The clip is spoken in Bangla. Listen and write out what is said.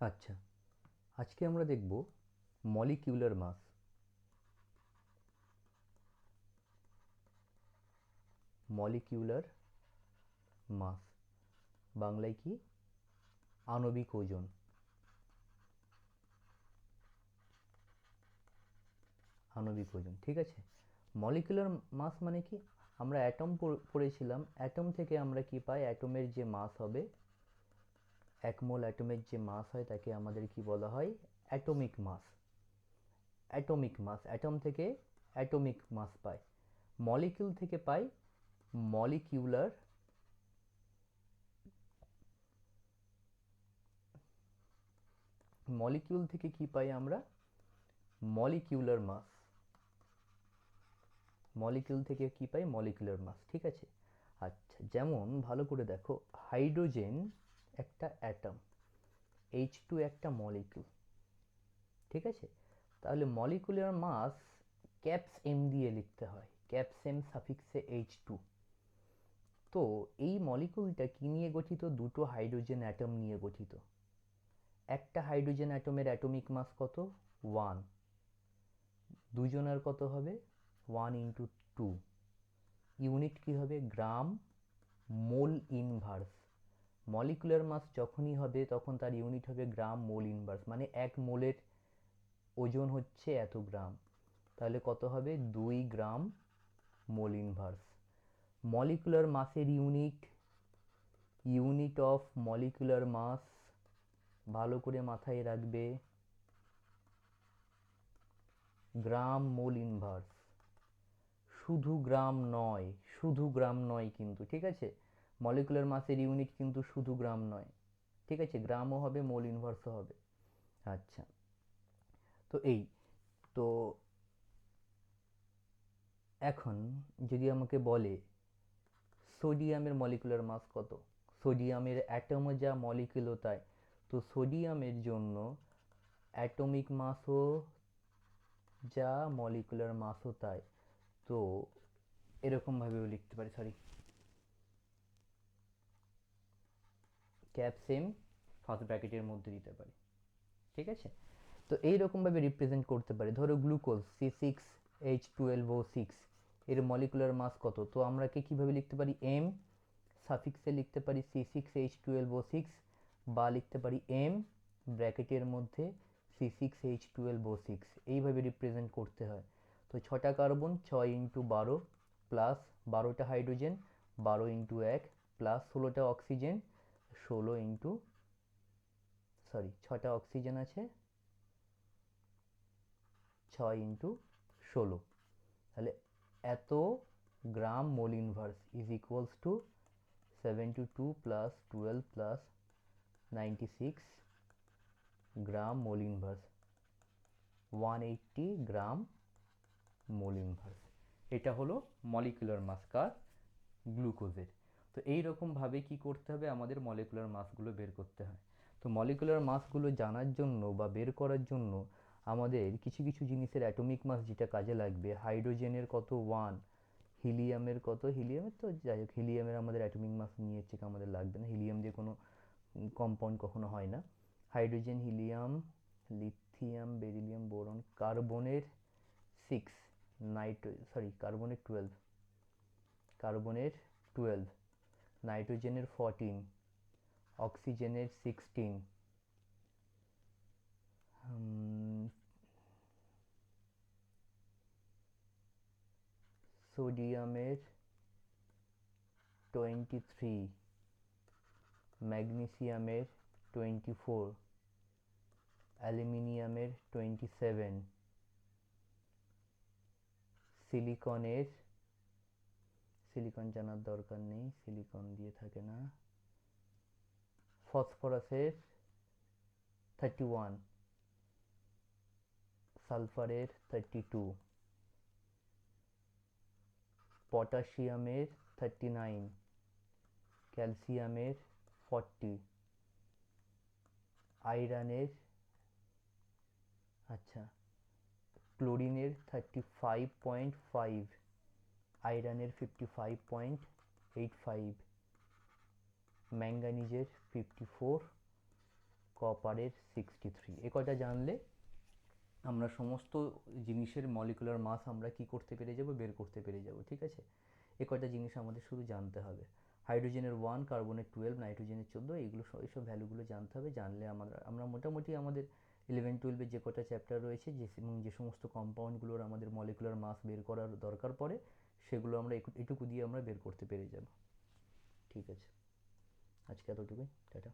আচ্ছা, আজকে আমরা দেখব মলিকিউলার মাস। মলিকিউলার মাস বাংলায় কি? আণবিক ওজন। আণবিক ওজন, ঠিক আছে। মলিকিউলার মাস মানে কি? আমরা অ্যাটম পড়েছিলাম। অ্যাটম থেকে আমরা কি পাই? অ্যাটমের যে মাস হবে, এক মোল অ্যাটমের যে মাস হয় তাকে আমাদের কি বলা হয়? Atomic mass. Atomic mass, atom থেকে অ্যাটমিক মাস পাই। মলিকিউল থেকে পাই মলিকিউলার। মলিকিউল থেকে কি পাই আমরা? মলিকিউলার মাস। মলিকিউল থেকে কি পাই? মলিকিউলার মাস, ঠিক আছে। আচ্ছা, যেমন ভালো করে দেখো, হাইড্রোজেন একটা অ্যাটম, H2 একটা মলিকিউল, ঠিক আছে। তাহলে মলিকুলার মাস ক্যাপস এম দিয়ে লিখতে হয়, ক্যাপস এম সাফিক্সে H2। তো এই মলিকুলটা কি নিয়ে গঠিত? দুটো হাইড্রোজেন অ্যাটম নিয়ে গঠিত। একটা হাইড্রোজেন অ্যাটমের অ্যাটমিক মাস কত? 1। দুজনের কত হবে? 1 × 2। ইউনিট কি হবে? গ্রাম মোল ইনভার্স। মলিকুলার মাস যখনই হবে তখন তার ইউনিট হবে গ্রাম মোল ইনভার্স, মানে এক মোলের ওজন হচ্ছে এত গ্রাম। তাহলে কত হবে? 2 গ্রাম মোল ইনভার্স। মলিকুলার মাসের unit, unit of molecular mass ভালো করে মাথায় রাখবে, গ্রাম মোল ইনভার্স। শুধু গ্রাম নয়, শুধু গ্রাম নয় কিন্তু, ঠিক আছে। মলিকুলার মাসের ইউনিট কিন্তু শুধু গ্রাম নয়, ঠিক আছে। গ্রামও হবে, মোল ইনভার্সও হবে। আচ্ছা, তো এই তো এখন যদি আমাকে বলে সোডিয়ামের মলিকুলার মাস কত, সোডিয়ামের অ্যাটমও যা মলিকুলও তাই, তো সোডিয়ামের জন্য অ্যাটমিক মাসও যা মলিকুলার মাসও তাই। তো এরকমভাবেও লিখতে পারি, সরি, ক্যাপ সেম ফার্স্ট ব্র্যাকেটের মধ্যে দিতে পারি, ঠিক আছে। তো এইরকমভাবে রিপ্রেজেন্ট করতে পারি। ধরো গ্লুকোজ C6H12O6, এর মলিকুলার মাস কত? তো আমরা কীভাবে লিখতে পারি? এম সাফিক্সে লিখতে পারি C6H12O6, বা লিখতে পারি এম ব্র্যাকেটের মধ্যে C6H12O6। এইভাবে রিপ্রেজেন্ট করতে হয়। তো 6টা কার্বন, 6 × 12 প্লাস 12টা হাইড্রোজেন, 12 × 1 প্লাস 16টা অক্সিজেন, 6টা অক্সিজেন আছে, 6 × 16। তাহলে এত gram mole inverse is equals to 72 plus 12 plus 96 gram mole inverse, 180 gram mole inverse. এটা হলো মলিকুলার মাস কার? গ্লুকোজের। তো এই রকমভাবে কি করতে হবে? আমাদের মলিকুলার মাসগুলো বের করতে হয়। তো মলিকুলার মাসগুলো জানার জন্য বা বের করার জন্য আমাদের কিছু কিছু জিনিসের অ্যাটমিক মাস যেটা কাজে লাগবে। হাইড্রোজেনের কত? 1। হিলিয়ামের কত? হিলিয়ামের তো যাই হোক, হিলিয়ামের আমাদের অ্যাটমিক মাস নিয়ে চেক আমাদের লাগবে না, হিলিয়াম দিয়ে কোনো কম্পাউন্ড কখনো হয় না। Hydrogen, helium, lithium, beryllium, boron, কার্বনের 6, কার্বনের 12, কার্বনের 12, নাইট্রোজেনের 14, অক্সিজেনের 16, সোডিয়ামের 23, ম্যাগনেসিয়ামের 24, অ্যালুমিনিয়ামের 27, সিলিকনের, সিলিকন জানার দরকার নেই, সিলিকন দিয়ে থাকে না, ফসফরাসের 31, সালফারের 32, পটাশিয়ামের 39, ক্যালসিয়ামের 40, আয়রনের, আচ্ছা, ক্লোরিনের 35.5, আয়রনের 55.85, ম্যাঙ্গানিজের 54, কপারের 63। এ কয়টা জানলে আমরা সমস্ত জিনিসের মলিকুলার মাস আমরা কি করতে পেরে যাব, বের করতে পেরে যাব। ঠিক আছে, এ কয়টা জিনিস আমাদের শুধু জানতে হবে। হাইড্রোজেনের 1, কার্বনের 12, নাইট্রোজেনের 14, এইগুলো এইসব ভ্যালুগুলো জানতে হবে। জানলে আমরা মোটামুটি আমাদের 11-12 যে কটা চ্যাপ্টার রয়েছে এবং যে সমস্ত কম্পাউন্ডগুলোর আমাদের মলিকুলার মাস বের করার দরকার পড়ে, সেগুলো আমরা এটুকু দিয়ে আমরা বের করতে পেরে যাব। ঠিক আছে, আজকে এতটুকুই, টাটা।